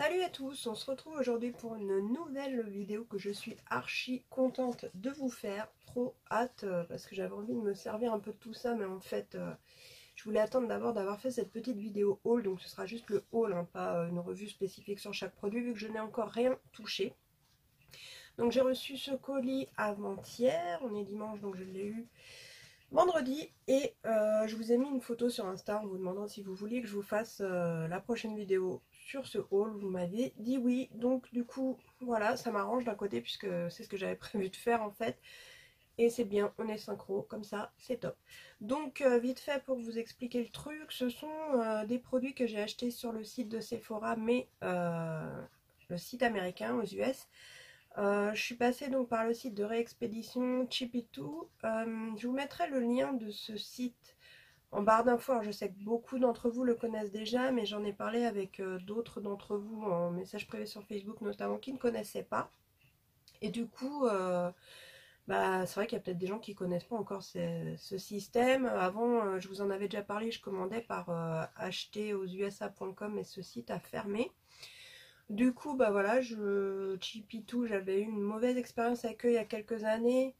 Salut à tous, on se retrouve aujourd'hui pour une nouvelle vidéo que je suis archi contente de vous faire. Trop hâte parce que j'avais envie de me servir un peu de tout ça, mais en fait je voulais attendre d'abord d'avoir fait cette petite vidéo haul, donc ce sera juste le haul, hein, pas une revue spécifique sur chaque produit vu que je n'ai encore rien touché. Donc j'ai reçu ce colis avant-hier, on est dimanche donc je l'ai eu vendredi et je vous ai mis une photo sur Insta en vous demandant si vous vouliez que je vous fasse la prochaine vidéo sur ce haul. Vous m'avez dit oui, donc du coup voilà, ça m'arrange d'un côté puisque c'est ce que j'avais prévu de faire en fait, et c'est bien, on est synchro, comme ça c'est top. Donc vite fait pour vous expliquer le truc, ce sont des produits que j'ai achetés sur le site de Sephora, mais le site américain aux US. Je suis passée donc par le site de réexpédition Cheapitoo. Je vous mettrai le lien de ce site en barre d'infos. Alors je sais que beaucoup d'entre vous le connaissent déjà, mais j'en ai parlé avec d'autres d'entre vous en message privé sur Facebook notamment qui ne connaissaient pas. Et du coup, c'est vrai qu'il y a peut-être des gens qui ne connaissent pas encore ce système. Avant, je vous en avais déjà parlé, je commandais par acheteraususa.com et ce site a fermé. Du coup, voilà, Cheapitoo, j'avais eu une mauvaise expérience avec eux il y a quelques années.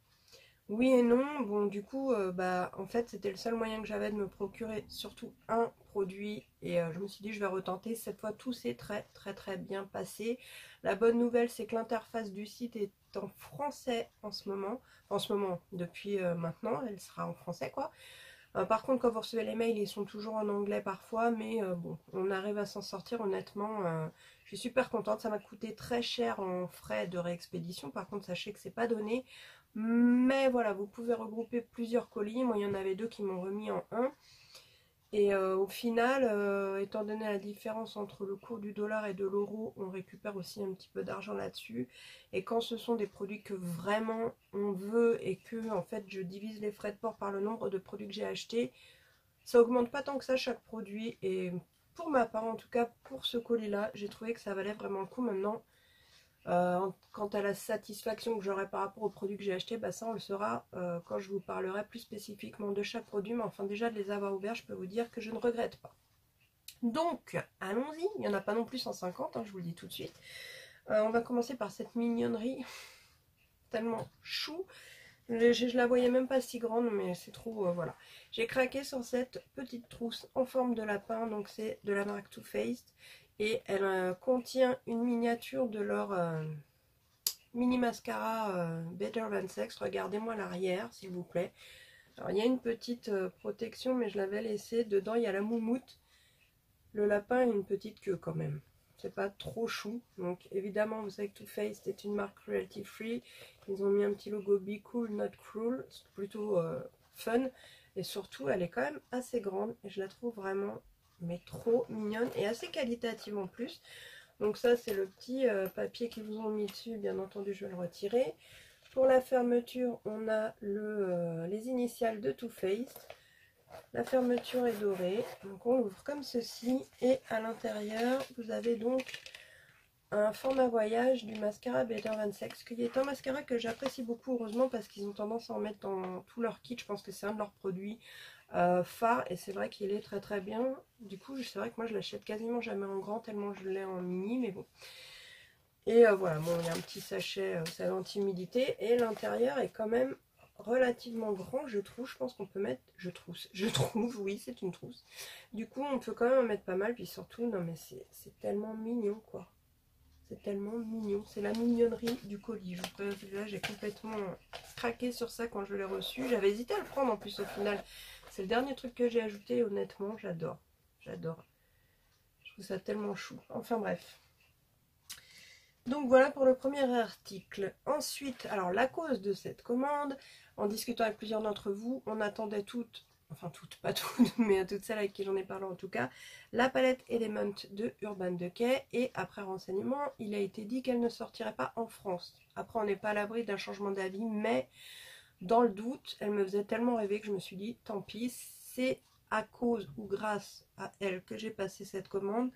Oui et non. Bon, du coup, en fait, c'était le seul moyen que j'avais de me procurer surtout un produit. Et je me suis dit, je vais retenter. Cette fois, tout s'est très bien passé. La bonne nouvelle, c'est que l'interface du site est en français en ce moment. En ce moment, depuis maintenant, elle sera en français, quoi. Par contre, quand vous recevez les mails, ils sont toujours en anglais parfois, mais bon, on arrive à s'en sortir honnêtement. Je suis super contente, ça m'a coûté très cher en frais de réexpédition, par contre sachez que c'est pas donné. Mais voilà, vous pouvez regrouper plusieurs colis, moi il y en avait deux qui m'ont remis en un. Et au final, étant donné la différence entre le cours du dollar et de l'euro, on récupère aussi un petit peu d'argent là-dessus. Et quand ce sont des produits que vraiment on veut et que en fait je divise les frais de port par le nombre de produits que j'ai achetés, ça augmente pas tant que ça chaque produit. Et pour ma part, en tout cas pour ce colis-là, j'ai trouvé que ça valait vraiment le coup. Maintenant, quant à la satisfaction que j'aurai par rapport aux produits que j'ai achetés, ça on le saura quand je vous parlerai plus spécifiquement de chaque produit. Mais enfin déjà de les avoir ouverts, je peux vous dire que je ne regrette pas. Donc allons-y, il n'y en a pas non plus 150, hein, je vous le dis tout de suite. On va commencer par cette mignonnerie, tellement chou. Je la voyais même pas si grande, mais c'est trop, voilà. J'ai craqué sur cette petite trousse en forme de lapin, donc c'est de la marque Too Faced. Et elle contient une miniature de leur mini mascara Better Than Sex. Regardez-moi l'arrière, s'il vous plaît. Alors, il y a une petite protection, mais je l'avais laissée. Dedans, il y a la moumoute. Le lapin a une petite queue quand même. C'est pas trop chou. Donc, évidemment, vous savez que Too Faced est une marque cruelty free. Ils ont mis un petit logo Be Cool, Not Cruel. C'est plutôt fun. Et surtout, elle est quand même assez grande. Et je la trouve vraiment, mais trop mignonne. Et assez qualitative en plus. Donc ça, c'est le petit papier qu'ils vous ont mis dessus. Bien entendu, je vais le retirer. Pour la fermeture, on a les initiales de Too Faced. La fermeture est dorée. Donc on l'ouvre comme ceci. Et à l'intérieur, vous avez donc un format voyage du mascara Better Than Sex, qui est un mascara que j'apprécie beaucoup, heureusement, parce qu'ils ont tendance à en mettre dans tout leur kit. Je pense que c'est un de leurs produits phare, et c'est vrai qu'il est très bien. Du coup, c'est vrai que moi je l'achète quasiment jamais en grand, tellement je l'ai en mini, mais bon. Et voilà, bon, il y a un petit sachet, c'est l'anti-humidité, et l'intérieur est quand même relativement grand, je trouve. Je pense qu'on peut mettre, je trouve, oui, c'est une trousse. Du coup, on peut quand même en mettre pas mal, puis surtout, non mais c'est tellement mignon, quoi. C'est tellement mignon, c'est la mignonnerie du colis. Là, j'ai complètement craqué sur ça quand je l'ai reçu. J'avais hésité à le prendre en plus au final. C'est le dernier truc que j'ai ajouté, honnêtement, j'adore. J'adore. Je trouve ça tellement chou. Enfin bref. Donc voilà pour le premier article. Ensuite, alors la cause de cette commande, en discutant avec plusieurs d'entre vous, on attendait toutes, enfin toutes, pas toutes, mais à toutes celles avec qui j'en ai parlé en tout cas, la palette Element de Urban Decay. Et après renseignement, il a été dit qu'elle ne sortirait pas en France. Après, on n'est pas à l'abri d'un changement d'avis, mais dans le doute, elle me faisait tellement rêver que je me suis dit, tant pis, c'est à cause ou grâce à elle que j'ai passé cette commande.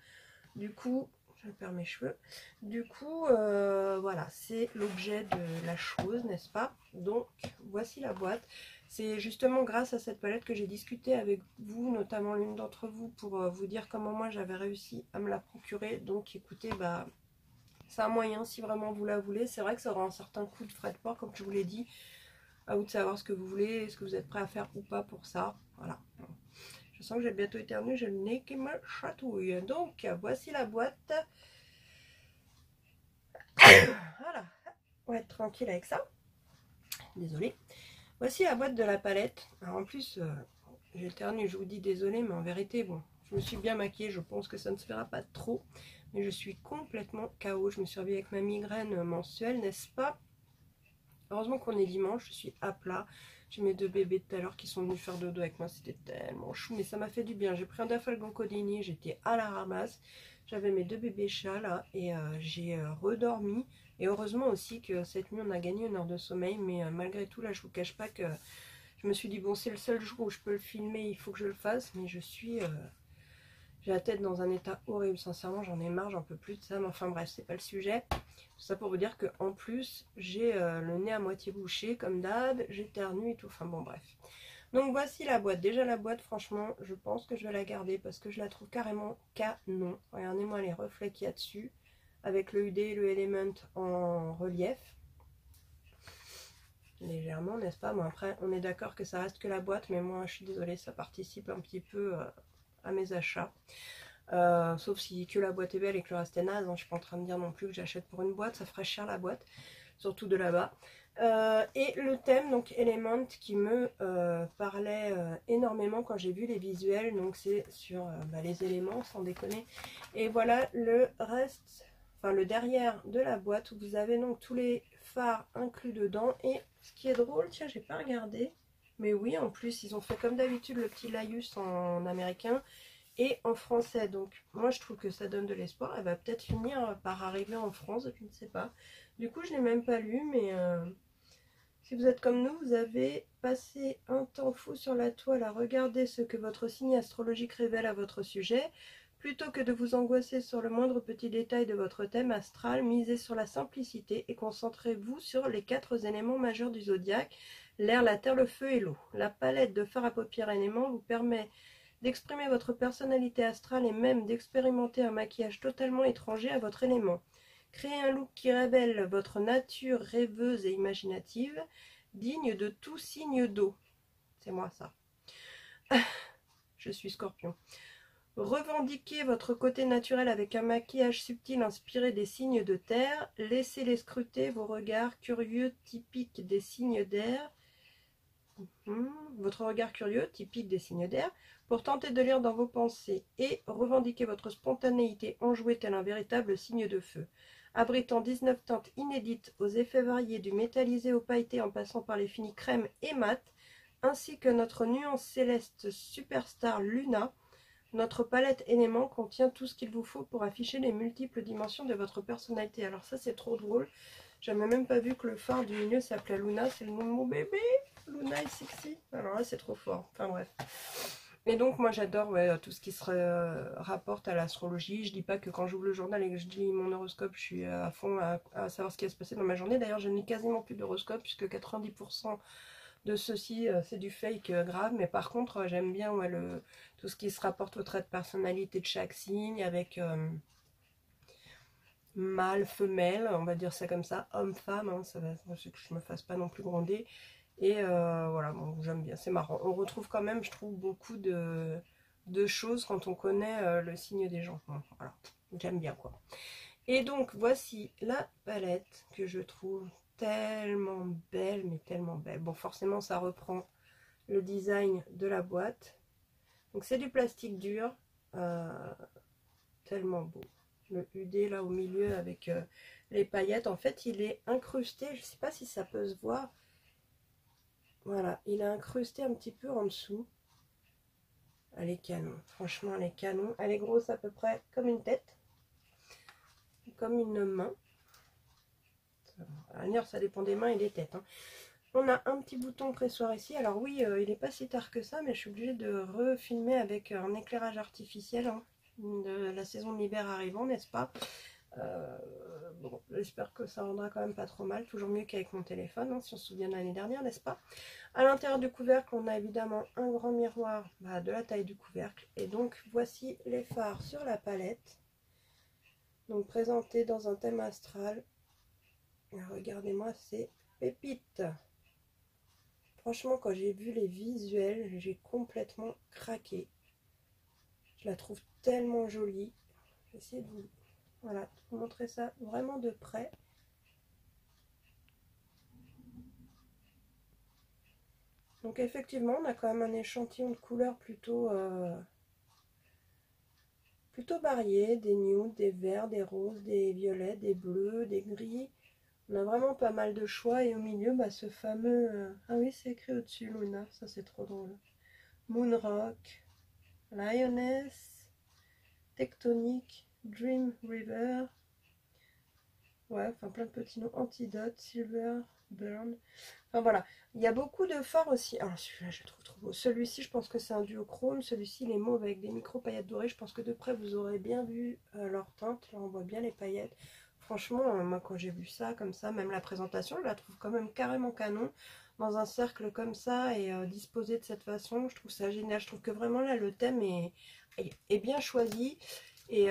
Du coup, je perds mes cheveux. Du coup, voilà, c'est l'objet de la chose, n'est-ce pas? Donc, voici la boîte. C'est justement grâce à cette palette que j'ai discuté avec vous, notamment l'une d'entre vous, pour vous dire comment moi j'avais réussi à me la procurer. Donc écoutez, bah c'est un moyen si vraiment vous la voulez. C'est vrai que ça aura un certain coût de frais de port, comme je vous l'ai dit. À vous de savoir ce que vous voulez, ce que vous êtes prêt à faire ou pas pour ça. Voilà. Je sens que j'ai bientôt éternué, je n'ai qui me chatouille. Donc voici la boîte. Voilà. On va être tranquille avec ça. Désolée. Voici la boîte de la palette. Alors en plus, j'éternue, je vous dis désolé, mais en vérité, bon, je me suis bien maquillée, je pense que ça ne se verra pas trop. Mais je suis complètement KO. Je me suis réveillée avec ma migraine mensuelle, n'est-ce pas? Heureusement qu'on est dimanche, je suis à plat. J'ai mes deux bébés tout à l'heure qui sont venus faire dodo avec moi, c'était tellement chou, mais ça m'a fait du bien. J'ai pris un Dafalgan Codini, j'étais à la ramasse. J'avais mes deux bébés chats là et j'ai redormi. Et heureusement aussi que cette nuit on a gagné 1 heure de sommeil, mais malgré tout là je vous cache pas que je me suis dit bon c'est le seul jour où je peux le filmer, il faut que je le fasse, mais je suis... j'ai la tête dans un état horrible, sincèrement j'en ai marre, j'en peux plus de ça, mais enfin bref, c'est pas le sujet. Tout ça pour vous dire qu'en plus, j'ai le nez à moitié bouché comme d'hab, j'éternue et tout, enfin bon bref. Donc voici la boîte, déjà la boîte franchement, je pense que je vais la garder parce que je la trouve carrément canon. Regardez-moi les reflets qu'il y a dessus, avec le UD et le Element en relief. Légèrement, n'est-ce pas? Bon après, on est d'accord que ça reste que la boîte, mais moi je suis désolée, ça participe un petit peu à mes achats. Sauf si que la boîte est belle et que le reste est naze, hein. Je suis pas en train de dire non plus que j'achète pour une boîte, ça ferait cher la boîte, surtout de là-bas. Et le thème, donc Element, qui me parlait énormément quand j'ai vu les visuels, donc c'est sur les éléments, sans déconner. Et voilà le reste, enfin le derrière de la boîte, où vous avez donc tous les phares inclus dedans. Et ce qui est drôle, tiens, j'ai pas regardé, mais oui, en plus, ils ont fait comme d'habitude le petit laïus en américain et en français. Donc moi je trouve que ça donne de l'espoir. Elle va peut-être finir par arriver en France, je ne sais pas. Du coup je n'ai même pas lu, mais si vous êtes comme nous, vous avez passé un temps fou sur la toile à regarder ce que votre signe astrologique révèle à votre sujet. Plutôt que de vous angoisser sur le moindre petit détail de votre thème astral, misez sur la simplicité et concentrez-vous sur les 4 éléments majeurs du zodiaque: l'air, la terre, le feu et l'eau. La palette de fard à paupières éléments vous permet d'exprimer votre personnalité astrale et même d'expérimenter un maquillage totalement étranger à votre élément. Créez un look qui révèle votre nature rêveuse et imaginative, digne de tout signe d'eau. C'est moi ça. Je suis Scorpion. Revendiquez votre côté naturel avec un maquillage subtil inspiré des signes de terre. Laissez-les scruter vos regards curieux typiques des signes d'air. Votre regard curieux typique des signes d'air pour tenter de lire dans vos pensées et revendiquer votre spontanéité enjouée tel un véritable signe de feu. Abritant 19 teintes inédites aux effets variés du métallisé au pailleté en passant par les finis crème et mat, ainsi que notre nuance céleste superstar Luna, notre palette éléments contient tout ce qu'il vous faut pour afficher les multiples dimensions de votre personnalité. Alors ça c'est trop drôle, j'avais même pas vu que le phare du milieu s'appelait Luna, c'est le nom de mon bébé. Luna est sexy. Alors là c'est trop fort, enfin bref. Et donc moi j'adore tout ce qui se rapporte à l'astrologie. Je dis pas que quand j'ouvre le journal et que je lis mon horoscope, je suis à fond à savoir ce qui va se passer dans ma journée. D'ailleurs je ne lis quasiment plus d'horoscope puisque 90% de ceci c'est du fake grave. Mais par contre j'aime bien tout ce qui se rapporte au trait de personnalité de chaque signe avec mâle, femelle, on va dire ça comme ça, homme-femme, hein, ça va, que je me fasse pas non plus gronder. Et voilà, bon, j'aime bien, c'est marrant. On retrouve quand même, je trouve, beaucoup de choses quand on connaît le signe des gens. Bon, voilà, j'aime bien quoi. Et donc, voici la palette que je trouve tellement belle, mais tellement belle. Bon, forcément, ça reprend le design de la boîte. Donc, c'est du plastique dur, tellement beau. Le UD là au milieu avec les paillettes, en fait, il est incrusté, je sais pas si ça peut se voir. Voilà, il est incrusté un petit peu en dessous. Elle est canon, franchement elle est canon. Elle est grosse à peu près comme une tête, comme une main. À dire, ça dépend des mains et des têtes. Hein. On a un petit bouton pressoir ici. Alors oui, il n'est pas si tard que ça, mais je suis obligée de refilmer avec un éclairage artificiel hein, de la saison de l'hiver arrivant, n'est-ce pas? Bon, j'espère que ça rendra quand même pas trop mal. Toujours mieux qu'avec mon téléphone, hein, si on se souvient de l'année dernière, n'est-ce pas? À l'intérieur du couvercle, on a évidemment un grand miroir de la taille du couvercle. Et donc, voici les fards sur la palette. Donc, présentés dans un thème astral. Regardez-moi ces pépites. Franchement, quand j'ai vu les visuels, j'ai complètement craqué. Je la trouve tellement jolie. Je vais essayer de vous, voilà, de vous montrer ça vraiment de près. Donc effectivement, on a quand même un échantillon de couleurs plutôt varié. Des nudes, des verts, des roses, des violets, des bleus, des gris. On a vraiment pas mal de choix. Et au milieu, ce fameux... ah oui, c'est écrit au-dessus, Luna. Ça, c'est trop drôle. Moonrock, Lioness, Tectonic, Dream River. Ouais, enfin plein de petits noms. Antidote, Silver, Burn. Enfin voilà. Il y a beaucoup de fards aussi. Alors celui-là, je le trouve trop beau. Celui-ci, je pense que c'est un duochrome. Celui-ci, il est mauve avec des micro paillettes dorées. Je pense que de près, vous aurez bien vu leur teinte. Là, on voit bien les paillettes. Franchement, moi, quand j'ai vu ça, comme ça, même la présentation, je la trouve quand même carrément canon. Dans un cercle comme ça et disposé de cette façon, je trouve ça génial. Je trouve que vraiment, là, le thème est bien choisi. Et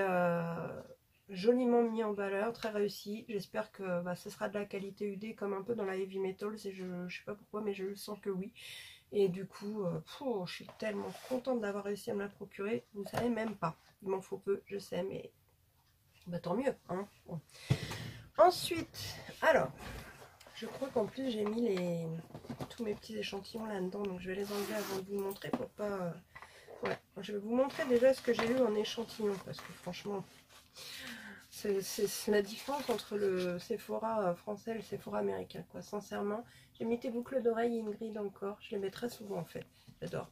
joliment mis en valeur, très réussi. J'espère que ce sera de la qualité UD comme un peu dans la heavy metal. Je sais pas pourquoi, mais je sens que oui. Et du coup, je suis tellement contente d'avoir réussi à me la procurer. Vous savez même pas. Il m'en faut peu, je sais, mais tant mieux. Hein. Bon. Ensuite, alors, je crois qu'en plus j'ai mis tous mes petits échantillons là-dedans. Donc je vais les enlever avant de vous montrer pour pas... Ouais, je vais vous montrer déjà ce que j'ai eu en échantillon. Parce que franchement... C'est la différence entre le Sephora français et le Sephora américain, quoi. Sincèrement, j'ai mis tes boucles d'oreilles Ingrid encore. Je les mets très souvent, en fait. J'adore.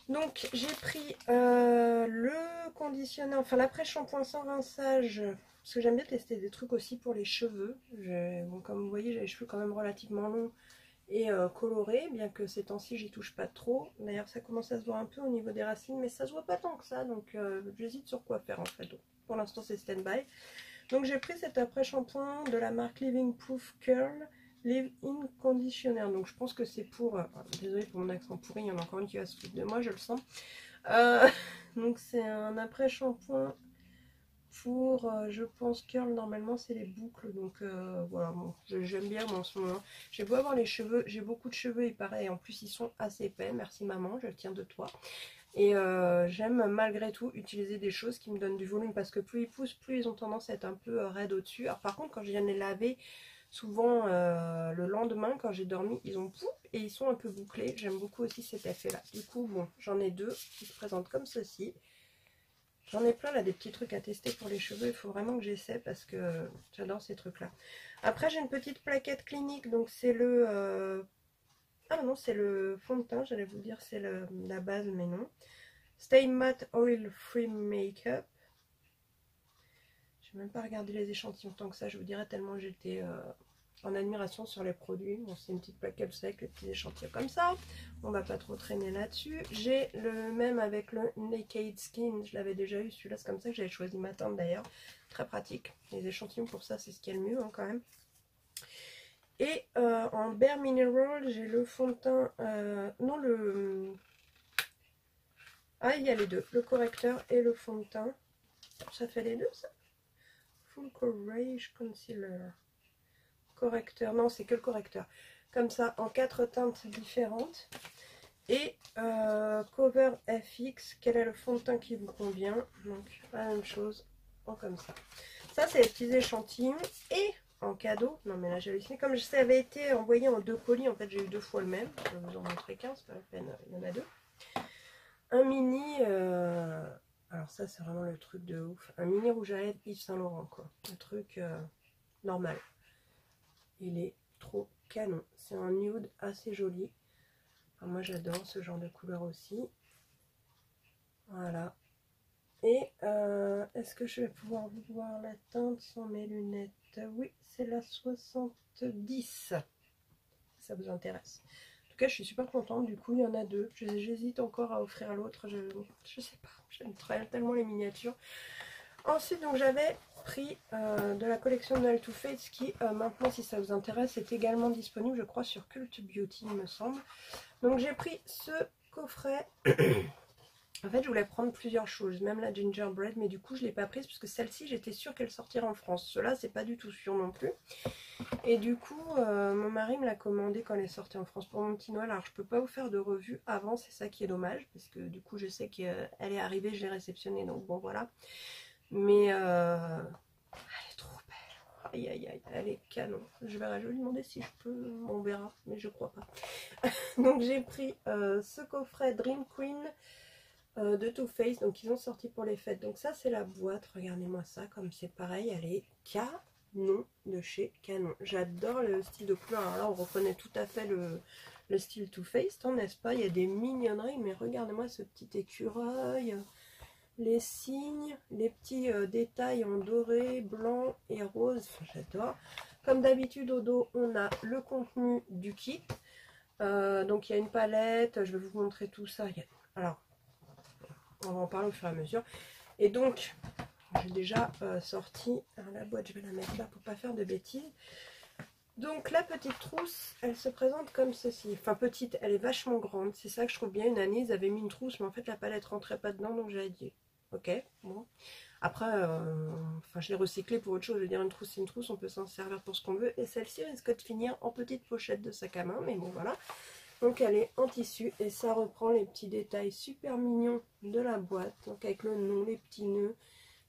Donc, j'ai pris le conditionnement, enfin l'après-shampoing sans rinçage. Parce que j'aime bien tester des trucs aussi pour les cheveux. Bon, comme vous voyez, j'ai les cheveux quand même relativement longs et colorés. Bien que ces temps-ci, j'y touche pas trop. D'ailleurs, ça commence à se voir un peu au niveau des racines. Mais ça se voit pas tant que ça. Donc, j'hésite sur quoi faire, en fait. Pour l'instant, c'est stand-by. Donc, j'ai pris cet après-shampoing de la marque Living Proof Curl Leave-In Conditioner. Donc, je pense que c'est pour... désolée pour mon accent pourri, il y en a encore une qui va se foutre de moi, je le sens. Donc, c'est un après-shampoing pour, je pense, curl. Normalement, c'est les boucles. Donc, voilà, bon, j'aime bien moi, en ce moment. J'ai beau avoir les cheveux, j'ai beaucoup de cheveux, il paraît. En plus, ils sont assez épais. Merci, maman, je le tiens de toi. Et j'aime malgré tout utiliser des choses qui me donnent du volume parce que plus ils poussent, plus ils ont tendance à être un peu raides au-dessus. Alors par contre, quand je viens de les laver, souvent le lendemain, quand j'ai dormi, ils ont pouf et ils sont un peu bouclés. J'aime beaucoup aussi cet effet-là. Du coup, bon, j'en ai deux qui se présentent comme ceci. J'en ai plein là, des petits trucs à tester pour les cheveux. Il faut vraiment que j'essaie parce que j'adore ces trucs-là. Après, j'ai une petite plaquette clinique. Donc c'est le... Ah non, c'est le fond de teint, j'allais vous dire c'est la base, mais non. Stay Matte Oil Free Makeup. Je n'ai même pas regardé les échantillons tant que ça, je vous dirais, tellement j'étais en admiration sur les produits. Bon, c'est une petite plaquette avec les petits échantillons comme ça. On va pas trop traîner là-dessus. J'ai le même avec le Naked Skin, je l'avais déjà eu, celui-là c'est comme ça que j'avais choisi ma teinte d'ailleurs. Très pratique. Les échantillons pour ça, c'est ce qu'il y a le mieux hein, quand même. Et en Bare Mineral, j'ai le fond de teint, non le... Ah, il y a les deux, le correcteur et le fond de teint. Ça fait les deux, ça? Full Coverage Concealer. Correcteur, non, c'est que le correcteur. Comme ça, en 4 teintes différentes. Et Cover FX, quel est le fond de teint qui vous convient? Donc, la même chose, en comme ça. Ça, c'est les petits échantillons. Et en cadeau, non mais là j'ai halluciné, comme ça avait été envoyé en 2 colis, en fait j'ai eu 2 fois le même. Je vais vous en montrer qu'un, c'est pas la peine, il y en a 2. Un mini, alors ça c'est vraiment le truc de ouf, un mini rouge à lèvres Yves Saint Laurent quoi, un truc normal. Il est trop canon, c'est un nude assez joli. Alors moi j'adore ce genre de couleur aussi. Voilà. Et est-ce que je vais pouvoir voir la teinte sans mes lunettes? Oui, c'est la 70. Ça vous intéresse. En tout cas, je suis super contente. Du coup, il y en a 2. J'hésite encore à offrir à l'autre. Je sais pas. J'aime tellement les miniatures. Ensuite, donc j'avais pris de la collection de Noël Too Faced qui maintenant, si ça vous intéresse, est également disponible, je crois, sur Cult Beauty, il me semble. Donc j'ai pris ce coffret. En fait, je voulais prendre plusieurs choses, même la gingerbread, mais du coup, je ne l'ai pas prise parce que celle-ci, j'étais sûre qu'elle sortirait en France. Cela, c'est pas du tout sûr non plus. Et du coup, mon mari me l'a commandé quand elle est sortie en France pour mon petit Noël. Alors, je peux pas vous faire de revue avant, c'est ça qui est dommage, parce que du coup, je sais qu'elle est arrivée, je l'ai réceptionnée, donc bon, voilà. Mais elle est trop belle. Aïe, aïe, aïe, elle est canon. Je vais lui demander si je peux, on verra, mais je crois pas. Donc, j'ai pris ce coffret Dream Queen de Too Faced, donc ils ont sorti pour les fêtes. Donc ça c'est la boîte, regardez-moi ça, comme c'est pareil, elle est canon de chez Canon. J'adore le style de couleur. Alors là on reconnaît tout à fait le style Too Faced, hein, n'est-ce pas? Il y a des mignonneries, mais regardez-moi ce petit écureuil, les signes, les petits détails en doré, blanc et rose, enfin, j'adore. Comme d'habitude au dos on a le contenu du kit, donc il y a une palette, je vais vous montrer tout ça. Alors on va en parler au fur et à mesure. Et donc, j'ai déjà sorti. Alors la boîte, je vais la mettre là pour pas faire de bêtises. Donc la petite trousse, elle se présente comme ceci. Enfin petite, elle est vachement grande. C'est ça que je trouve bien. Une année, ils avaient mis une trousse, mais en fait la palette rentrait pas dedans, donc j'ai dit, ok, bon. Après, enfin, je l'ai recyclé pour autre chose. Je veux dire, une trousse, c'est une trousse, on peut s'en servir pour ce qu'on veut. Et celle-ci risque de finir en petite pochette de sac à main, mais bon, voilà. Donc elle est en tissu et ça reprend les petits détails super mignons de la boîte. Donc avec le nom, les petits nœuds,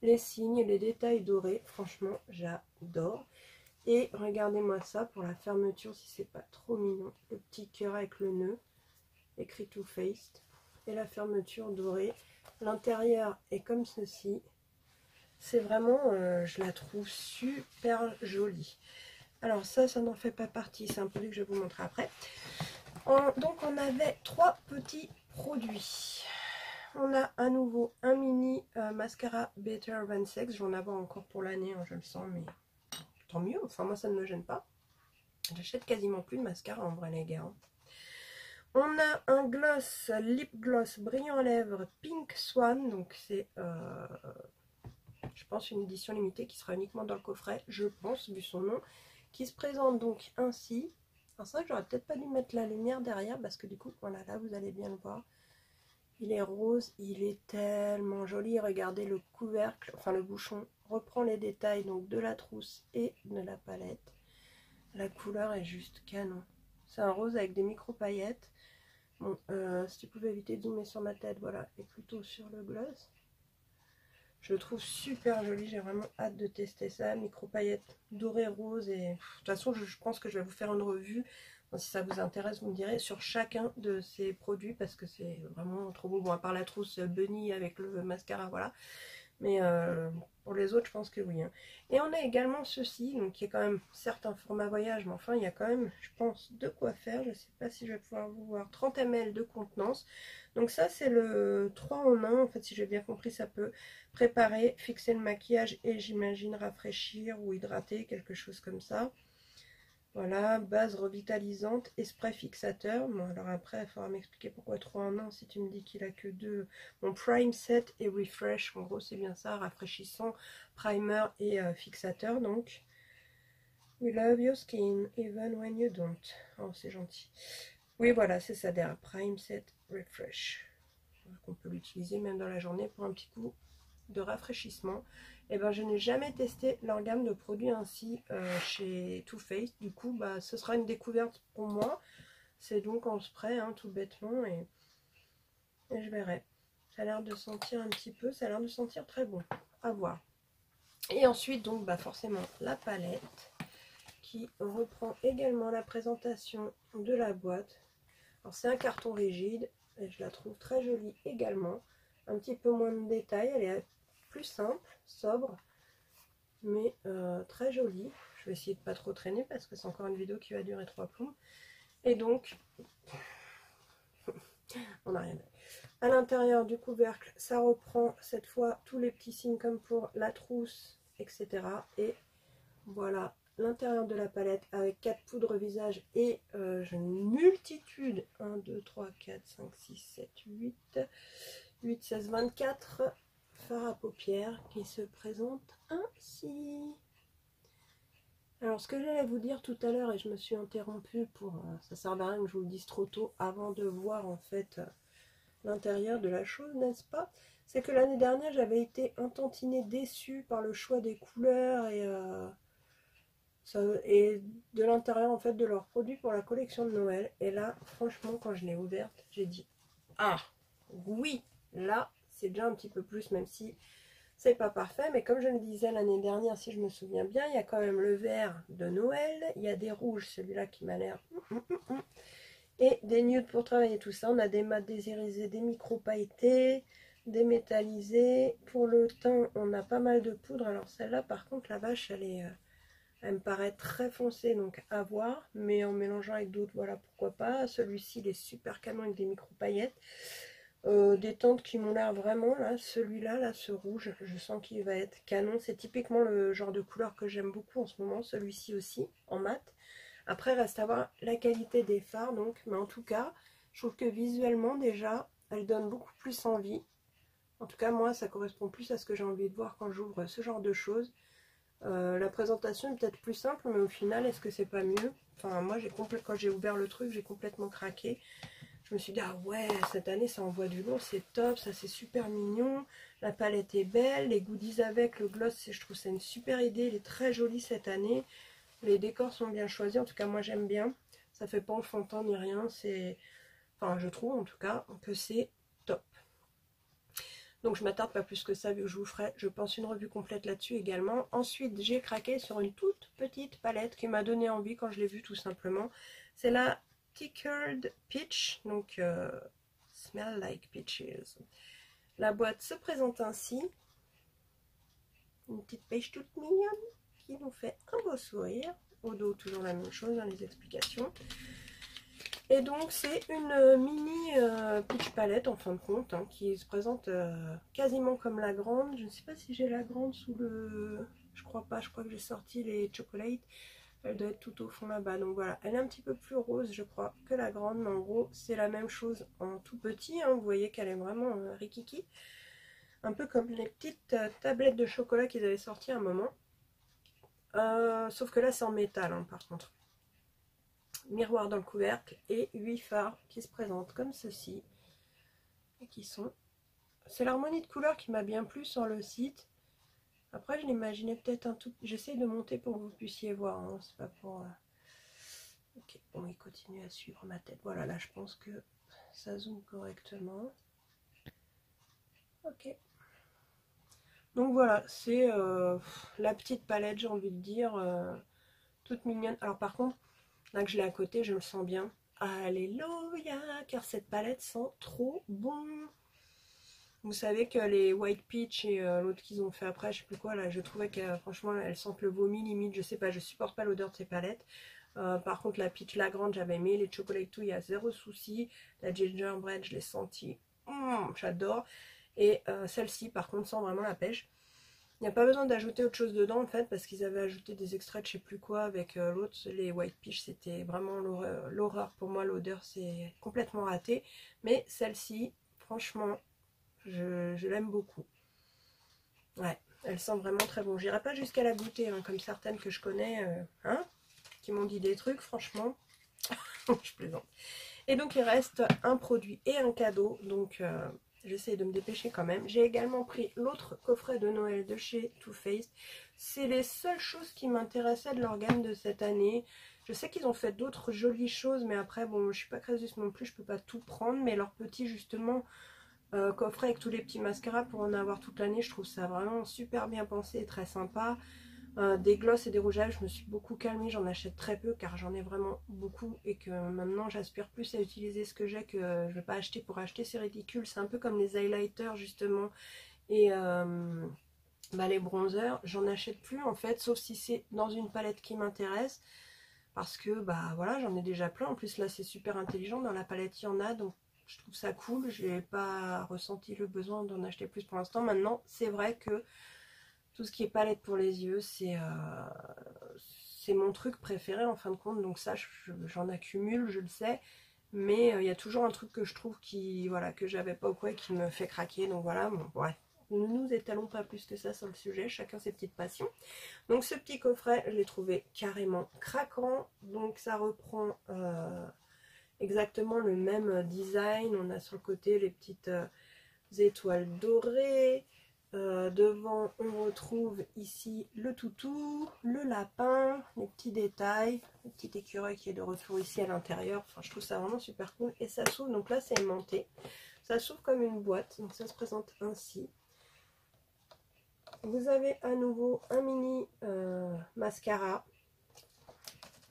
les signes, les détails dorés. Franchement, j'adore. Et regardez-moi ça pour la fermeture si c'est pas trop mignon. Le petit cœur avec le nœud, écrit Too Faced. Et la fermeture dorée. L'intérieur est comme ceci. C'est vraiment, je la trouve super jolie. Alors ça n'en fait pas partie. C'est un produit que je vais vous montrer après. Donc on avait 3 petits produits. On a à nouveau un mini mascara Better Than Sex. Je vais en avoir encore pour l'année, hein, je le sens, mais tant mieux. Enfin moi ça ne me gêne pas. J'achète quasiment plus de mascara en vrai les gars. On a un gloss, lip gloss brillant à lèvres Pink Swan. Donc c'est je pense une édition limitée qui sera uniquement dans le coffret. Je pense vu son nom. Qui se présente donc ainsi. Alors c'est vrai que j'aurais peut-être pas dû mettre la lumière derrière parce que du coup, voilà, là vous allez bien le voir. Il est rose, il est tellement joli. Regardez le couvercle, enfin le bouchon reprend les détails donc de la trousse et de la palette. La couleur est juste canon. C'est un rose avec des micro paillettes. Bon, si tu pouvais éviter de zoomer sur ma tête, voilà, et plutôt sur le gloss. Je le trouve super joli, j'ai vraiment hâte de tester ça. Micro paillettes dorées rose et de toute façon je pense que je vais vous faire une revue. Bon, si ça vous intéresse vous me direz sur chacun de ces produits parce que c'est vraiment trop beau. Bon à part la trousse Bunny avec le mascara voilà. Mais pour les autres je pense que oui. Hein. Et on a également ceci, donc qui est quand même certes un format voyage mais enfin il y a quand même je pense de quoi faire. Je ne sais pas si je vais pouvoir vous voir. 30 ml de contenance. Donc ça c'est le 3 en 1 en fait si j'ai bien compris ça peut préparer, fixer le maquillage et j'imagine rafraîchir ou hydrater, quelque chose comme ça. Voilà, base revitalisante et spray fixateur. Bon alors après il faudra m'expliquer pourquoi 3 en 1 si tu me dis qu'il a que 2. Bon prime set et refresh, en gros c'est bien ça, rafraîchissant, primer et fixateur donc. We love your skin even when you don't. Oh c'est gentil. Oui voilà c'est ça derrière, prime set, refresh. On peut l'utiliser même dans la journée pour un petit coup de rafraîchissement. Et ben je n'ai jamais testé leur gamme de produits ainsi chez Too Faced. Du coup bah ce sera une découverte pour moi. C'est donc en spray hein, tout bêtement et je verrai. Ça a l'air de sentir un petit peu, ça a l'air de sentir très bon. À voir. Et ensuite donc bah forcément la palette qui reprend également la présentation de la boîte. Alors c'est un carton rigide et je la trouve très jolie également. Un petit peu moins de détails, elle est plus simple, sobre, mais très jolie. Je vais essayer de pas trop traîner parce que c'est encore une vidéo qui va durer 3 plombs. Et donc, on n'a rien à... À l'intérieur du couvercle, ça reprend cette fois tous les petits signes comme pour la trousse, etc. Et voilà l'intérieur de la palette avec 4 poudres visage et une multitude. 1, 2, 3, 4, 5, 6, 7, 8, 8, 16, 24 fard à paupières qui se présente ainsi. Alors ce que j'allais vous dire tout à l'heure, et je me suis interrompue pour... ça sert à rien que je vous le dise trop tôt avant de voir en fait l'intérieur de la chose, n'est-ce pas? C'est que l'année dernière j'avais été un tantinet déçue par le choix des couleurs et de l'intérieur en fait de leurs produits pour la collection de Noël. Et là franchement quand je l'ai ouverte j'ai dit ah oui, là c'est déjà un petit peu plus, même si c'est pas parfait, mais comme je le disais l'année dernière, si je me souviens bien, il y a quand même le vert de Noël, il y a des rouges, celui-là qui m'a l'air... Et des nudes pour travailler tout ça. On a des mat désirisés, des micro pailletés, des métallisés. Pour le teint, on a pas mal de poudre. Alors celle-là, par contre, la vache, elle me paraît très foncée, donc à voir. Mais en mélangeant avec d'autres, voilà, pourquoi pas. Celui-ci, il est super canon avec des micro paillettes. Des teintes qui m'ont l'air vraiment, là, celui-là, là, ce rouge, je sens qu'il va être canon. C'est typiquement le genre de couleur que j'aime beaucoup en ce moment, celui-ci aussi, en mat. Après, reste à voir la qualité des fards, donc, mais en tout cas, je trouve que visuellement, déjà, elle donne beaucoup plus envie. En tout cas, moi, ça correspond plus à ce que j'ai envie de voir quand j'ouvre ce genre de choses. La présentation est peut-être plus simple, mais au final, est-ce que c'est pas mieux? Enfin, moi, quand j'ai ouvert le truc, j'ai complètement craqué. Je me suis dit, ah ouais, cette année ça envoie du lourd, c'est top, ça c'est super mignon, la palette est belle, les goodies avec, le gloss, je trouve c'est une super idée, il est très joli cette année, les décors sont bien choisis, en tout cas moi j'aime bien, ça fait pas enfantin ni rien, enfin je trouve en tout cas que c'est top. Donc je m'attarde pas plus que ça, vu que je vous ferai, je pense, une revue complète là-dessus également. Ensuite j'ai craqué sur une toute petite palette qui m'a donné envie quand je l'ai vue tout simplement, c'est la Tickled Peach, donc Smell Like Peaches. La boîte se présente ainsi, une petite pêche toute mignonne qui nous fait un beau sourire. Au dos toujours la même chose dans les explications. Et donc c'est une mini peach palette en fin de compte, hein, qui se présente quasiment comme la grande. Je ne sais pas si j'ai la grande sous le... Je crois pas, je crois que j'ai sorti les chocolates. Elle doit être tout au fond là-bas. Donc voilà, elle est un petit peu plus rose, je crois, que la grande. Mais en gros, c'est la même chose en tout petit. Hein. Vous voyez qu'elle est vraiment rikiki. Un peu comme les petites tablettes de chocolat qu'ils avaient sorties à un moment. Sauf que là, c'est en métal, hein, par contre. Miroir dans le couvercle et 8 fards qui se présentent comme ceci. Et qui sont... C'est l'harmonie de couleurs qui m'a bien plu sur le site. Après, je l'imaginais peut-être un tout... J'essaie de monter pour que vous puissiez voir. Hein. C'est pas pour... Ok, bon, il continue à suivre ma tête. Voilà, là, je pense que ça zoome correctement. Ok. Donc voilà, c'est la petite palette, j'ai envie de dire, toute mignonne. Alors par contre, là que je l'ai à côté, je me sens bien. Alléluia, car cette palette sent trop bon. Vous savez que les White Peach et l'autre qu'ils ont fait après, je sais plus quoi, là, je trouvais que franchement, elles sentent le vomi limite. Je sais pas, je supporte pas l'odeur de ces palettes. Par contre, la Peach, la grande, j'avais aimé. Les Chocolate tout, il y a zéro souci. La Gingerbread, je l'ai senti. J'adore. Et celle-ci, par contre, sent vraiment la pêche. Il n'y a pas besoin d'ajouter autre chose dedans, en fait, parce qu'ils avaient ajouté des extraits de je sais plus quoi avec l'autre. Les White Peach, c'était vraiment l'horreur. Pour moi, l'odeur, c'est complètement raté. Mais celle-ci, franchement, je l'aime beaucoup. Ouais, elle sent vraiment très bon. J'irai pas jusqu'à la goûter, hein, comme certaines que je connais, hein, qui m'ont dit des trucs, franchement. Je plaisante. Et donc, il reste un produit et un cadeau. Donc, j'essaie de me dépêcher quand même. J'ai également pris l'autre coffret de Noël de chez Too Faced. C'est les seules choses qui m'intéressaient de leur gamme de cette année. Je sais qu'ils ont fait d'autres jolies choses, mais après, bon, je suis pas créatrice non plus, je peux pas tout prendre. Mais leur petit, justement, coffret avec tous les petits mascaras pour en avoir toute l'année, je trouve ça vraiment super bien pensé et très sympa. Des glosses et des rouges à lèvres, je me suis beaucoup calmée, j'en achète très peu car j'en ai vraiment beaucoup et que maintenant j'aspire plus à utiliser ce que j'ai que je ne vais pas acheter pour acheter, c'est ridicule. C'est un peu comme les highlighters justement et les bronzers, j'en achète plus en fait, sauf si c'est dans une palette qui m'intéresse parce que bah voilà, j'en ai déjà plein. En plus là c'est super intelligent, dans la palette il y en a, donc je trouve ça cool. Je n'ai pas ressenti le besoin d'en acheter plus pour l'instant. Maintenant c'est vrai que tout ce qui est palette pour les yeux, c'est mon truc préféré en fin de compte. Donc ça, j'en accumule, je le sais. Mais il y a toujours un truc que je trouve qui, voilà, que j'avais pas ou quoi, qui me fait craquer. Donc voilà, bon, ouais. ne nous étalons pas plus que ça sur le sujet, chacun ses petites passions. Donc ce petit coffret, je l'ai trouvé carrément craquant. Donc ça reprend exactement le même design. On a sur le côté les petites étoiles dorées. Devant, on retrouve ici le toutou, le lapin, les petits détails, le petit écureuil qui est de retour ici à l'intérieur. Enfin, je trouve ça vraiment super cool. Et ça s'ouvre, donc là c'est aimanté. Ça s'ouvre comme une boîte, donc ça se présente ainsi. Vous avez à nouveau un mini mascara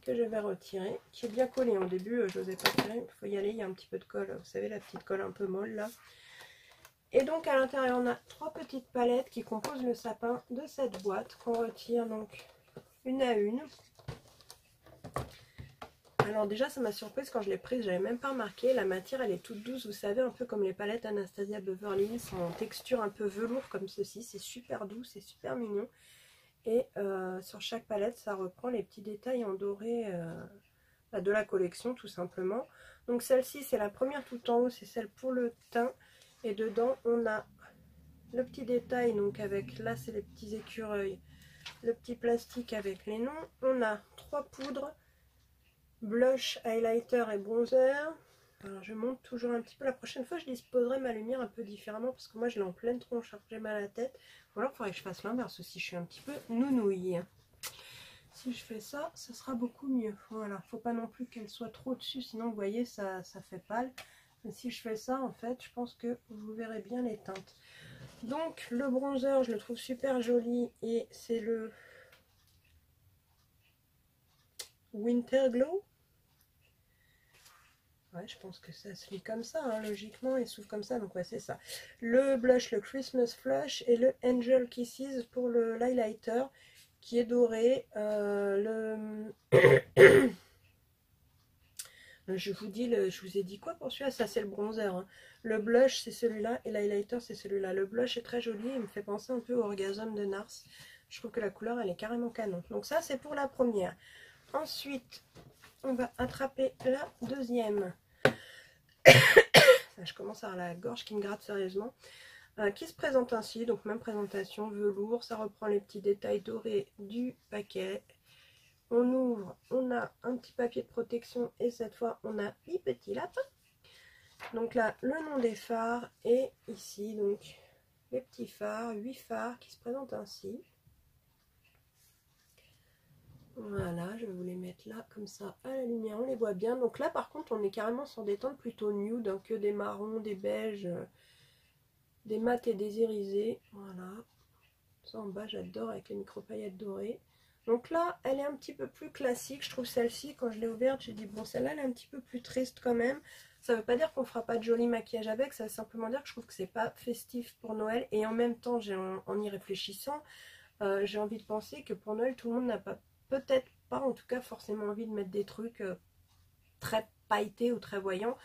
que je vais retirer, qui est bien collé. Au début, je n'osais pas tirer, il faut y aller, il y a un petit peu de colle. Vous savez, la petite colle un peu molle là. Et donc à l'intérieur on a 3 petites palettes qui composent le sapin de cette boîte qu'on retire donc une à une. Alors déjà ça m'a surprise quand je l'ai prise, j'avais même pas remarqué, la matière elle est toute douce, vous savez, un peu comme les palettes Anastasia Beverly Hills en texture un peu velours comme ceci, c'est super doux, c'est super mignon. Et sur chaque palette ça reprend les petits détails en doré de la collection tout simplement. Donc celle-ci c'est la première tout en haut, c'est celle pour le teint. Et dedans, on a le petit détail, donc avec, là c'est les petits écureuils, le petit plastique avec les noms. On a 3 poudres, blush, highlighter et bronzer. Alors je monte toujours un petit peu. La prochaine fois, je disposerai ma lumière un peu différemment parce que moi je l'ai en pleine tronche, j'ai mal à la tête. Ou alors il faudrait que je fasse l'inverse aussi, je suis un petit peu nounouille. Si je fais ça, ça sera beaucoup mieux. Voilà, faut pas non plus qu'elle soit trop dessus, sinon vous voyez, ça fait pâle. Mais si je fais ça, en fait, je pense que vous verrez bien les teintes. Donc, le bronzer, je le trouve super joli. Et c'est le Winter Glow. Ouais, je pense que ça se lit comme ça, hein, logiquement. Il s'ouvre comme ça, donc ouais, c'est ça. Le blush, le Christmas Flush. Et le Angel Kisses pour le highlighter, qui est doré. Je vous ai dit quoi pour celui-là? Ça c'est le bronzer. Hein. Le blush c'est celui-là et l'highlighter c'est celui-là. Le blush est très joli, il me fait penser un peu au Orgasm de Nars. Je trouve que la couleur elle est carrément canon. Donc ça c'est pour la première. Ensuite on va attraper la deuxième. Je commence à avoir la gorge qui me gratte sérieusement. Qui se présente ainsi, donc même présentation, velours, ça reprend les petits détails dorés du paquet. On ouvre, on a un petit papier de protection et cette fois on a 8 petits lapins. Donc là le nom des phares et ici donc les petits phares, 8 phares qui se présentent ainsi. Voilà, je vais vous les mettre là comme ça à la lumière, on les voit bien. Donc là par contre on est carrément sur des teintes plutôt nude, hein, que des marrons, des beiges, des mats et des irisés. Voilà, ça en bas j'adore avec les micro paillettes dorées. Donc là, elle est un petit peu plus classique. Je trouve celle-ci, quand je l'ai ouverte, j'ai dit, bon, celle-là, elle est un petit peu plus triste quand même. Ça ne veut pas dire qu'on ne fera pas de joli maquillage avec. Ça veut simplement dire que je trouve que c'est pas festif pour Noël. Et en même temps, en y réfléchissant, j'ai envie de penser que pour Noël, tout le monde n'a pas, peut-être pas, en tout cas, forcément envie de mettre des trucs très pailletés ou très voyants.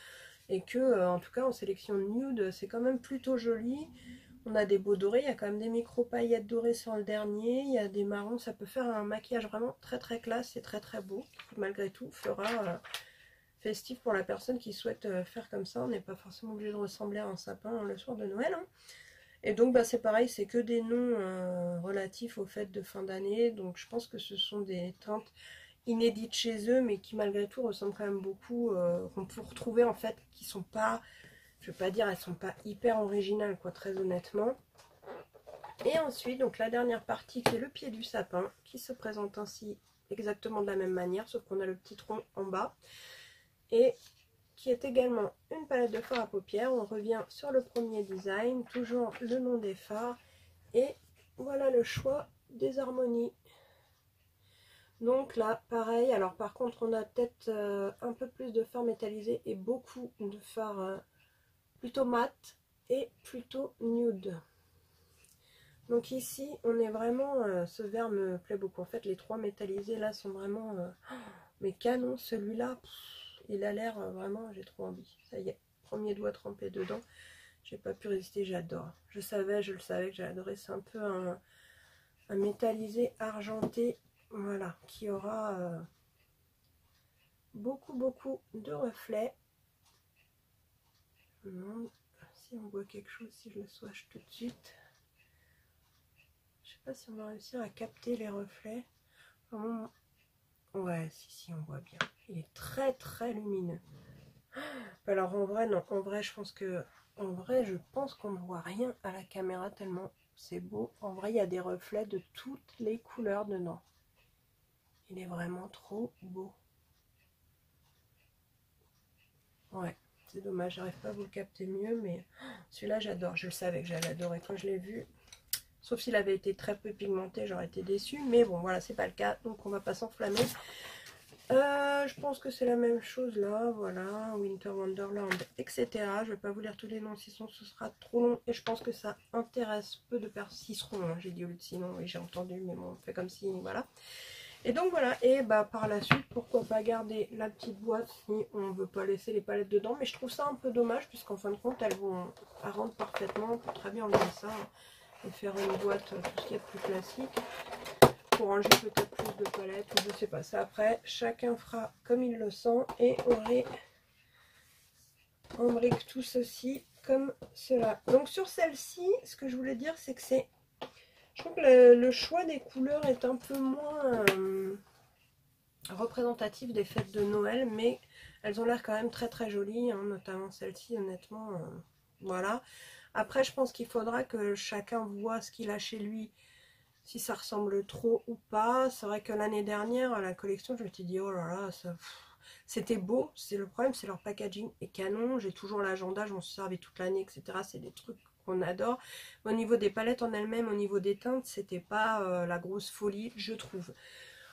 Et que, en tout cas, en sélection nude, c'est quand même plutôt joli. On a des beaux dorés, il y a quand même des micro paillettes dorées sur le dernier, il y a des marrons, ça peut faire un maquillage vraiment très très classe et très très beau, qui malgré tout fera festif pour la personne qui souhaite faire comme ça. On n'est pas forcément obligé de ressembler à un sapin le soir de Noël. Hein. Et donc bah, c'est pareil, c'est que des noms relatifs aux fêtes de fin d'année, donc je pense que ce sont des teintes inédites chez eux, mais qui malgré tout ressemblent quand même beaucoup, qu'on peut retrouver en fait, qui sont pas... Je veux pas dire, elles sont pas hyper originales, quoi, très honnêtement. Et ensuite, donc la dernière partie qui est le pied du sapin, qui se présente ainsi exactement de la même manière, sauf qu'on a le petit tronc en bas. Et qui est également une palette de fard à paupières. On revient sur le premier design, toujours le nom des fards. Et voilà le choix des harmonies. Donc là, pareil. Alors par contre, on a peut-être un peu plus de fard métallisé et beaucoup de fard... plutôt mat et plutôt nude. Donc ici on est vraiment, ce vert me plaît beaucoup. En fait les 3 métallisés là sont vraiment mais canon. Celui-là il a l'air vraiment, j'ai trop envie. Ça y est, premier doigt trempé dedans, j'ai pas pu résister, j'adore. Je le savais que j'adorais. C'est un peu un métallisé argenté, voilà, qui aura beaucoup de reflets. Si on voit quelque chose, si je le swatch tout de suite. pas si on va réussir à capter les reflets. Vraiment... Ouais, si, on voit bien. Il est très très lumineux. Alors en vrai, non. En vrai, je pense qu'on ne voit rien à la caméra tellement c'est beau. En vrai, il y a des reflets de toutes les couleurs dedans. Il est vraiment trop beau. Ouais, c'est dommage, j'arrive pas à vous le capter mieux, mais celui-là, j'adore. Je le savais que j'allais adorer quand je l'ai vu. Sauf s'il avait été très peu pigmenté, j'aurais été déçue. Mais bon, voilà, c'est pas le cas, donc on va pas s'enflammer. Je pense que c'est la même chose là, voilà, Winter Wonderland, etc. Je vais pas vous lire tous les noms, sinon ce sera trop long. Et je pense que ça intéresse peu de personnes. S'ils seront, hein, j'ai dit au lieu de sinon, oui, j'ai entendu, mais bon, on fait comme si, voilà. Et donc voilà, et bah par la suite, pourquoi pas garder la petite boîte si on veut pas laisser les palettes dedans. Mais je trouve ça un peu dommage, puisqu'en fin de compte, elles rentrent parfaitement. On peut très bien enlever ça et faire une boîte, tout ce qu'il y a de plus classique. Pour ranger peut-être plus de palettes, ou je sais pas. Ça après, chacun fera comme il le sent. Et on brique tout ceci comme cela. Donc sur celle-ci, ce que je voulais dire, c'est que c'est... Je trouve que le choix des couleurs est un peu moins représentatif des fêtes de Noël, mais elles ont l'air quand même très très jolies, hein, notamment celle-ci, honnêtement, voilà. Après, je pense qu'il faudra que chacun voit ce qu'il a chez lui, si ça ressemble trop ou pas. C'est vrai que l'année dernière, à la collection, je me suis dit, oh là là, c'était beau, c'est le problème, c'est leur packaging est canon, j'ai toujours l'agenda, je m'en suis servi toute l'année, etc. C'est des trucs qu'on adore. Au niveau des palettes en elles-mêmes, au niveau des teintes, c'était pas la grosse folie, je trouve.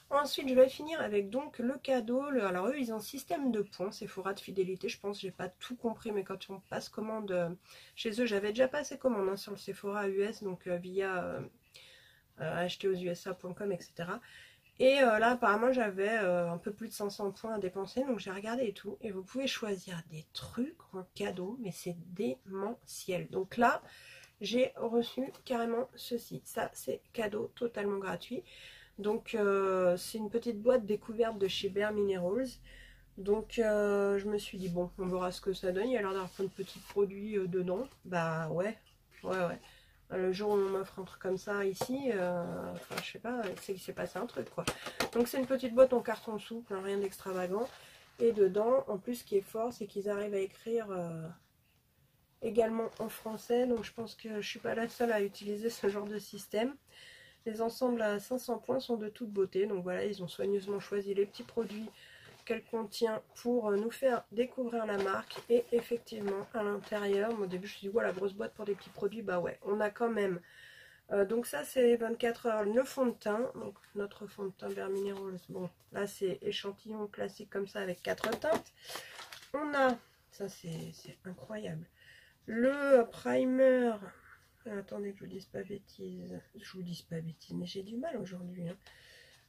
Ensuite, je vais finir avec donc le cadeau. Alors eux, ils ont un système de points, Sephora de fidélité. Je pense, j'ai pas tout compris, mais quand on passe commande chez eux, j'avais déjà passé commande hein, sur le Sephora US, donc via acheteaususa.com, etc. Et là, apparemment, j'avais un peu plus de 500 points à dépenser, donc j'ai regardé et tout. Et vous pouvez choisir des trucs en cadeau, mais c'est démentiel. Donc là, j'ai reçu carrément ceci. Ça, c'est cadeau totalement gratuit. Donc c'est une petite boîte découverte de chez Bare Minerals. Donc je me suis dit bon, on verra ce que ça donne. Il y a l'air d'avoir plein de petits produits dedans. Bah ouais. Le jour où on m'offre un truc comme ça ici, enfin je sais pas, c'est qu'il s'est passé un truc quoi. Donc c'est une petite boîte en carton souple, hein, rien d'extravagant. Et dedans, en plus ce qui est fort, c'est qu'ils arrivent à écrire également en français. Donc je pense que je suis pas la seule à utiliser ce genre de système. Les ensembles à 500 points sont de toute beauté. Donc voilà, ils ont soigneusement choisi les petits produits qu'elle contient pour nous faire découvrir la marque. Et effectivement, à l'intérieur, au début je me suis dit, ouais, la grosse boîte pour des petits produits. Bah ouais, on a quand même. Donc ça, c'est 24 heures le fond de teint. Donc notre fond de teint Bare Minerals. Bon, là c'est échantillon classique comme ça avec 4 teintes. On a, ça c'est incroyable, le primer... Attendez que je vous dise pas bêtises. Je vous dis pas bêtises, mais j'ai du mal aujourd'hui. Hein.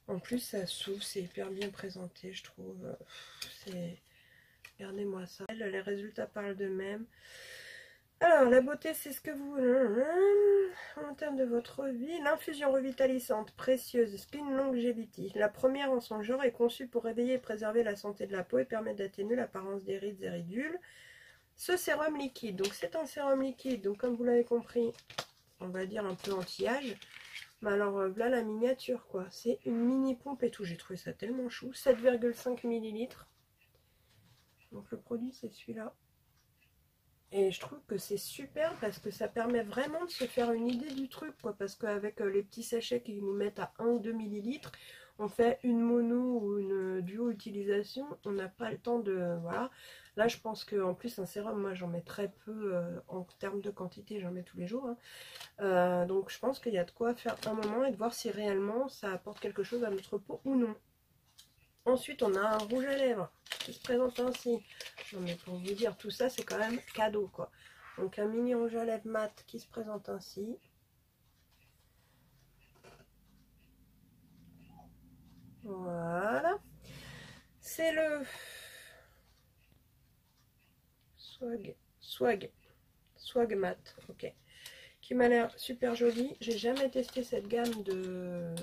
En plus, ça s'ouvre, c'est hyper bien présenté, je trouve. C'est... Regardez-moi ça. Les résultats parlent d'eux-mêmes. Alors, la beauté, c'est ce que vous... En termes de votre vie, l'infusion revitalisante, précieuse, Skin Longevity. La première en son genre est conçue pour réveiller et préserver la santé de la peau et permettre d'atténuer l'apparence des rides et ridules. Ce sérum liquide, donc c'est un sérum liquide, donc comme vous l'avez compris, on va dire un peu anti-âge. Mais alors là la miniature quoi, c'est une mini pompe et tout, j'ai trouvé ça tellement chou, 7,5 ml. Donc le produit c'est celui-là. Et je trouve que c'est super parce que ça permet vraiment de se faire une idée du truc quoi, parce qu'avec les petits sachets qui nous mettent à 1 ou 2 ml, on fait une mono ou une duo utilisation, on n'a pas le temps de... Voilà. Là, je pense qu'en plus, un sérum, moi, j'en mets très peu en termes de quantité, j'en mets tous les jours. Hein. Donc, je pense qu'il y a de quoi faire un moment et de voir si réellement ça apporte quelque chose à notre peau ou non. Ensuite, on a un rouge à lèvres qui se présente ainsi. Non, mais pour vous dire, tout ça, c'est quand même cadeau, quoi. Donc, un mini rouge à lèvres mat qui se présente ainsi. Voilà. C'est le... Swag mat, ok, qui m'a l'air super joli. J'ai jamais testé cette gamme de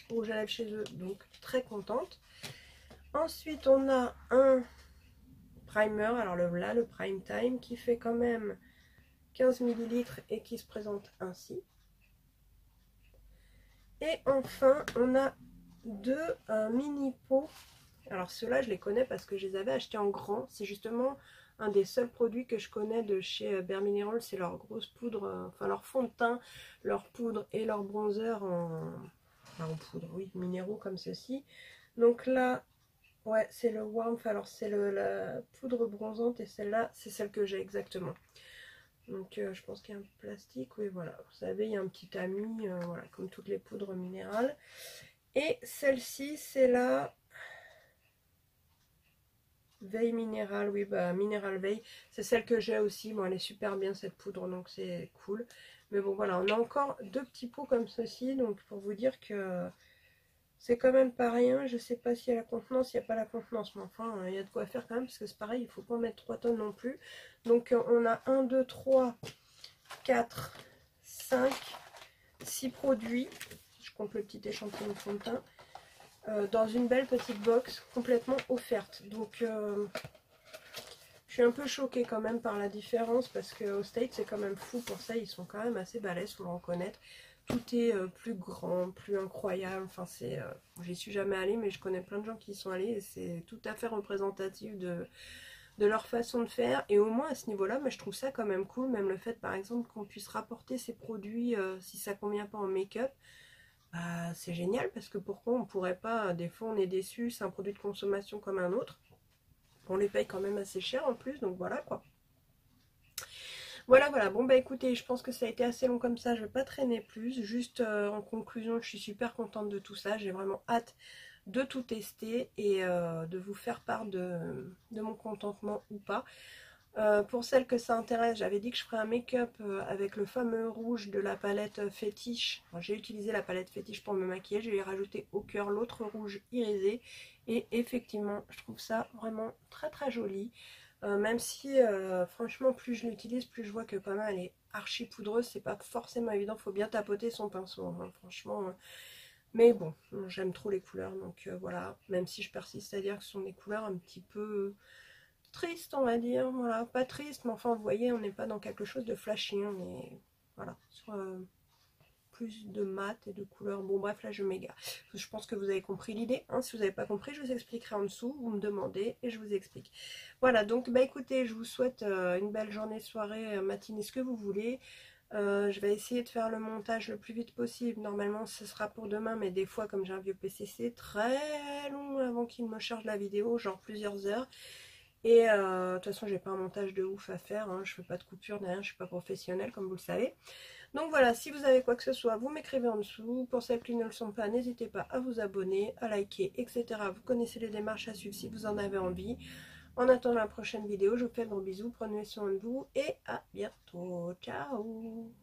rouge à lèvres chez eux, donc très contente. Ensuite on a un primer, alors là le prime time qui fait quand même 15 ml et qui se présente ainsi. Et enfin, on a deux mini pots. Alors ceux-là, je les connais parce que je les avais achetés en grand. C'est justement un des seuls produits que je connais de chez Bare Minerals. C'est leur grosse poudre, enfin leur fond de teint, leur poudre et leur bronzer en poudre, oui, minéraux comme ceci. Donc là, ouais, c'est le Warmth. Alors c'est la poudre bronzante et celle-là, c'est celle que j'ai exactement. Donc je pense qu'il y a un plastique, oui voilà. Vous savez, il y a un petit tamis, voilà, comme toutes les poudres minérales. Et celle-ci, c'est la Veille minérale, oui, bah Minéral Veille, c'est celle que j'ai aussi. Bon, elle est super bien cette poudre, donc c'est cool. Mais bon, voilà, on a encore deux petits pots comme ceci, donc pour vous dire que c'est quand même pas rien. Je sais pas s'il y a la contenance, il n'y a pas la contenance, mais enfin, il y a de quoi faire quand même, parce que c'est pareil, il faut pas en mettre 3 tonnes non plus. Donc on a 1, 2, 3, 4, 5, 6 produits. Je compte le petit échantillon de fond de teint. Dans une belle petite box complètement offerte. Donc je suis un peu choquée quand même par la différence, parce qu'au States c'est quand même fou pour ça, ils sont quand même assez balèzes, faut le reconnaître. Tout est plus grand, plus incroyable, enfin c'est... j'y suis jamais allée, mais je connais plein de gens qui y sont allés et c'est tout à fait représentatif de leur façon de faire. Et au moins à ce niveau là, mais je trouve ça quand même cool, même le fait par exemple qu'on puisse rapporter ces produits si ça convient pas en make-up. Bah, c'est génial, parce que pourquoi on pourrait pas, des fois on est déçu, c'est un produit de consommation comme un autre, on les paye quand même assez cher en plus, donc voilà quoi. Voilà, voilà, bon bah écoutez, je pense que ça a été assez long comme ça, je vais pas traîner plus, juste en conclusion, je suis super contente de tout ça, j'ai vraiment hâte de tout tester et de vous faire part de mon contentement ou pas. Pour celles que ça intéresse, j'avais dit que je ferais un make-up avec le fameux rouge de la palette fétiche. J'ai utilisé la palette fétiche pour me maquiller, je vais rajouter au cœur l'autre rouge irisé. Et effectivement, je trouve ça vraiment très très joli. Même si franchement, plus je l'utilise, plus je vois que quand même elle est archi poudreuse. C'est pas forcément évident, faut bien tapoter son pinceau, hein, franchement. Mais bon, j'aime trop les couleurs, donc voilà. Même si je persiste à dire que ce sont des couleurs un petit peu triste, on va dire, voilà, pas triste, mais enfin vous voyez, on n'est pas dans quelque chose de flashy, on est voilà sur plus de mat et de couleurs. Bon bref, là je m'égare, je pense que vous avez compris l'idée, hein. Si vous n'avez pas compris, je vous expliquerai en dessous, vous me demandez et je vous explique. Voilà, donc bah écoutez, je vous souhaite une belle journée, soirée, matinée, ce que vous voulez. Je vais essayer de faire le montage le plus vite possible. Normalement ce sera pour demain, mais des fois comme j'ai un vieux PC, c'est très long avant qu'il me charge la vidéo, genre plusieurs heures. Et de toute façon, j'ai pas un montage de ouf à faire, hein. Je fais pas de coupure, rien, je suis pas professionnelle comme vous le savez. Donc voilà, si vous avez quoi que ce soit, vous m'écrivez en dessous. Pour celles qui ne le sont pas, n'hésitez pas à vous abonner, à liker, etc. Vous connaissez les démarches à suivre si vous en avez envie. En attendant la prochaine vidéo, je vous fais de gros bisous, prenez soin de vous et à bientôt. Ciao!